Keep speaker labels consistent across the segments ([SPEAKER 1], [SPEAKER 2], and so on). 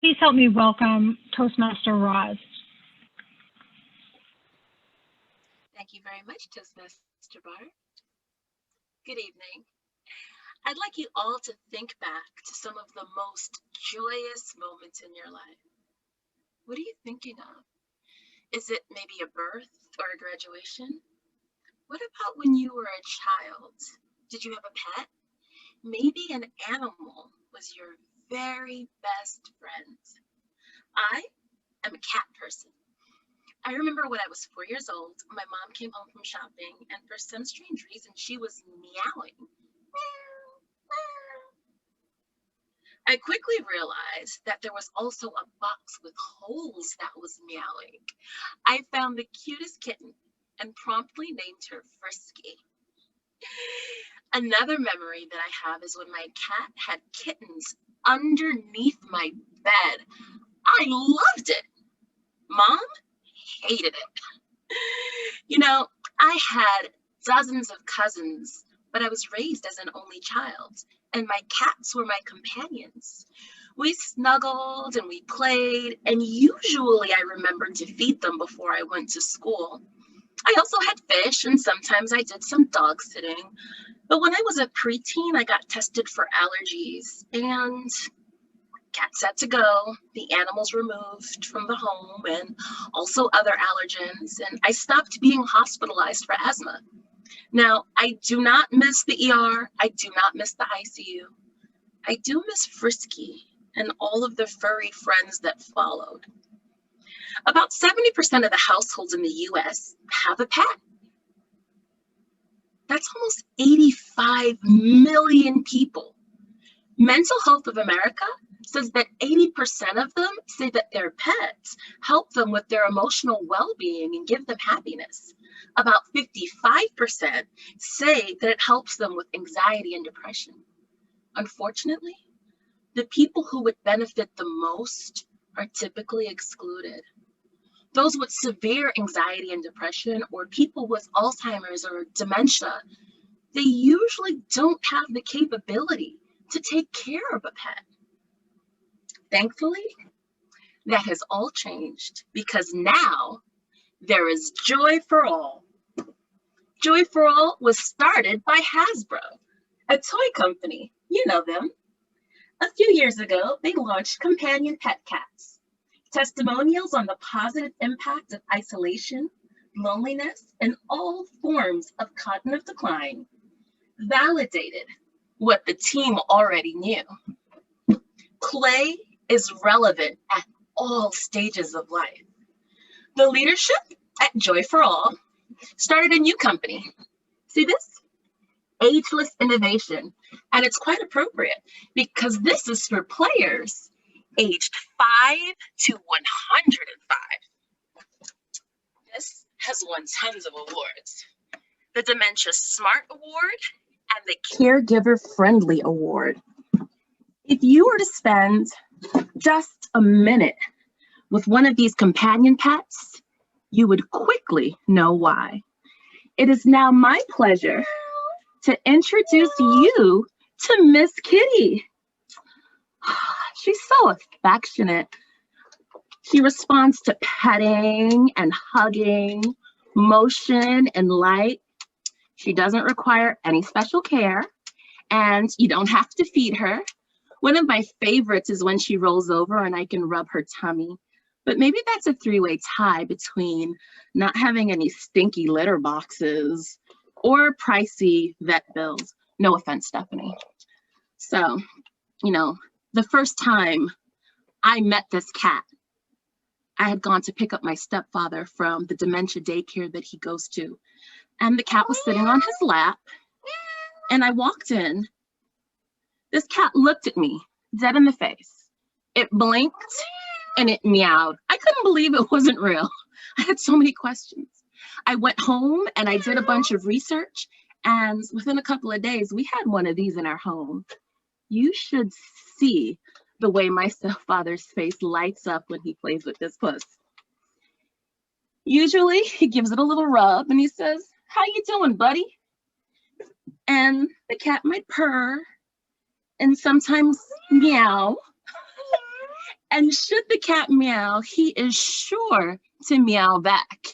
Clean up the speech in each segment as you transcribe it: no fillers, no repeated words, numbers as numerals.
[SPEAKER 1] Please help me welcome Toastmaster Roz.
[SPEAKER 2] Thank you very much, Toastmaster Bar. Good evening. I'd like you all to think back to some of the most joyous moments in your life. What are you thinking of? Is it maybe a birth or a graduation? What about when you were a child? Did you have a pet? Maybe an animal was your very best friend. I am a cat person. I remember when I was 4 years old, my mom came home from shopping, and for some strange reason, she was meowing. I quickly realized that there was also a box with holes that was meowing. I found the cutest kitten and promptly named her Frisky. Another memory that I have is when my cat had kittens underneath my bed. I loved it. Mom hated it. You know, I had dozens of cousins, but I was raised as an only child, and my cats were my companions. We snuggled and we played, and usually I remembered to feed them before I went to school. I also had fish, and sometimes I did some dog sitting. But when I was a preteen, I got tested for allergies, and cats had to go, the animals removed from the home, and also other allergens, and I stopped being hospitalized for asthma. Now, I do not miss the ER, I do not miss the ICU. I do miss Frisky and all of the furry friends that followed. About 70% of the households in the US have a pet. That's almost 85 million people. Mental Health of America says that 80% of them say that their pets help them with their emotional well-being and give them happiness. About 55% say that it helps them with anxiety and depression. Unfortunately, the people who would benefit the most are typically excluded. Those with severe anxiety and depression, or people with Alzheimer's or dementia, they usually don't have the capability to take care of a pet. Thankfully, that has all changed because now there is Joy for All. Joy for All was started by Hasbro, a toy company. You know them. A few years ago, they launched companion pet cats. Testimonials on the positive impact of isolation, loneliness, and all forms of cognitive decline validated what the team already knew. Play is relevant at all stages of life. The leadership at Joy for All started a new company. See this? Ageless Innovation. And it's quite appropriate because this is for players aged 5 to 105. This has won tons of awards. The Dementia Smart Award and the Caregiver Friendly Award. If you were to spend just a minute with one of these companion pets, you would quickly know why. It is now my pleasure to introduce you to Miss Kitty. She's so affectionate. She responds to petting and hugging, motion and light. She doesn't require any special care, and you don't have to feed her. One of my favorites is when she rolls over and I can rub her tummy. But maybe that's a three-way tie between not having any stinky litter boxes or pricey vet bills. No offense, Stephanie. So, the first time I met this cat, I had gone to pick up my stepfather from the dementia daycare that he goes to. And the cat was sitting on his lap. And I walked in. This cat looked at me dead in the face. It blinked and it meowed. I couldn't believe it wasn't real. I had so many questions. I went home and I did a bunch of research. And within a couple of days, we had one of these in our home. You should see the way my stepfather's face lights up when he plays with this puss. Usually he gives it a little rub and he says, "How you doing, buddy?" And the cat might purr and sometimes meow. And should the cat meow, he is sure to meow back.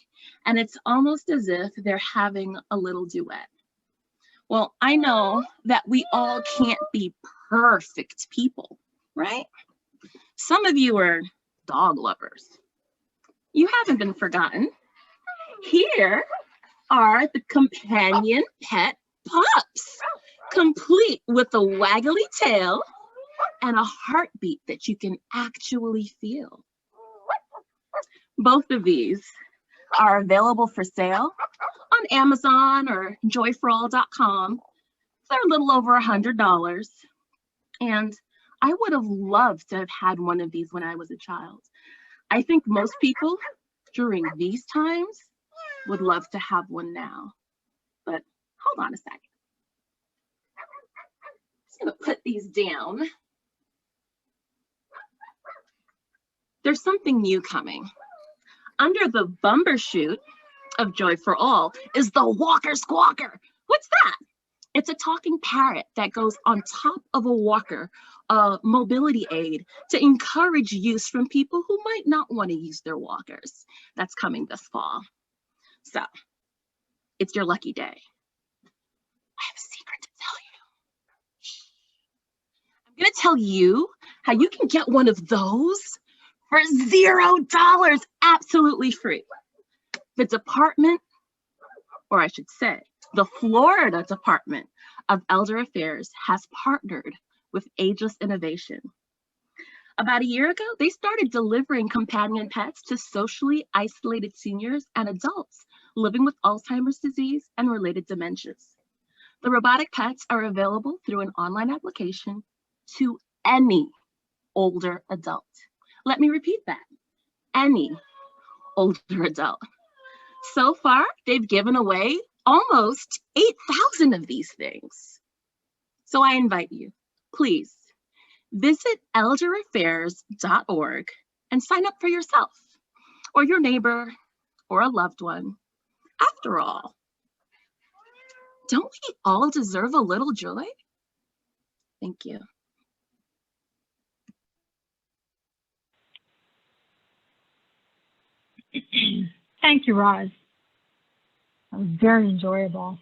[SPEAKER 2] And it's almost as if they're having a little duet. Well, I know that we all can't be perfect people, right? Some of you are dog lovers. You haven't been forgotten. Here are the companion pet pups, complete with a waggly tail and a heartbeat that you can actually feel. Both of these are available for sale on Amazon or joyforall.com. They're a little over $100. And I would have loved to have had one of these when I was a child. I think most people during these times would love to have one now. But hold on a second. I'm just gonna put these down. There's something new coming. Under the bumbershoot of Joy for All is the Walker Squawker. What's that? It's a talking parrot that goes on top of a walker, a mobility aid to encourage use from people who might not want to use their walkers. That's coming this fall. So it's your lucky day. I have a secret to tell you. I'm going to tell you how you can get one of those for $0, absolutely free. The department, or I should say, the Florida Department of Elder Affairs has partnered with Ageless Innovation. About a year ago, they started delivering companion pets to socially isolated seniors and adults living with Alzheimer's disease and related dementias. The robotic pets are available through an online application to any older adult. Let me repeat that, any older adult. So far, they've given away almost 8,000 of these things. So I invite you, please visit elderaffairs.org and sign up for yourself or your neighbor or a loved one. After all, don't we all deserve a little joy? Thank you.
[SPEAKER 1] Thank you, Roz. That was very enjoyable.